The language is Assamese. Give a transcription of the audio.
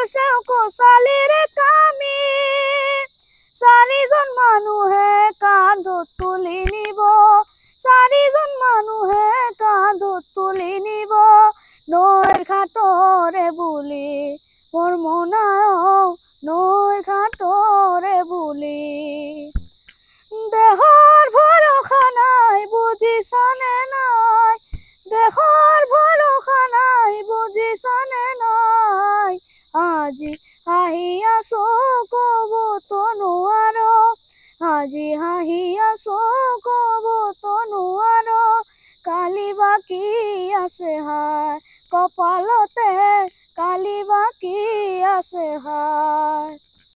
কচালিৰে কামি চাৰিজন মানুহে কান্ধত তুলি নিব চাৰিজন মানুহে কান্ধত তুলি নিব নৈৰ ঘাটৰে বুলি মোৰ মোনাও নৈৰ ঘাটৰে বুলি দেহৰ ভৰসা নাই বুজিছানে নাই দেহৰ ভৰসা নাই বুজিছানে নাই আজি হাঁহি আছো কবতো নোৱাৰো আজি হাঁহি আছো কবতো নোৱাৰো কালি বাকী আছে হায় কপালতে কালি বাকী আছে হায়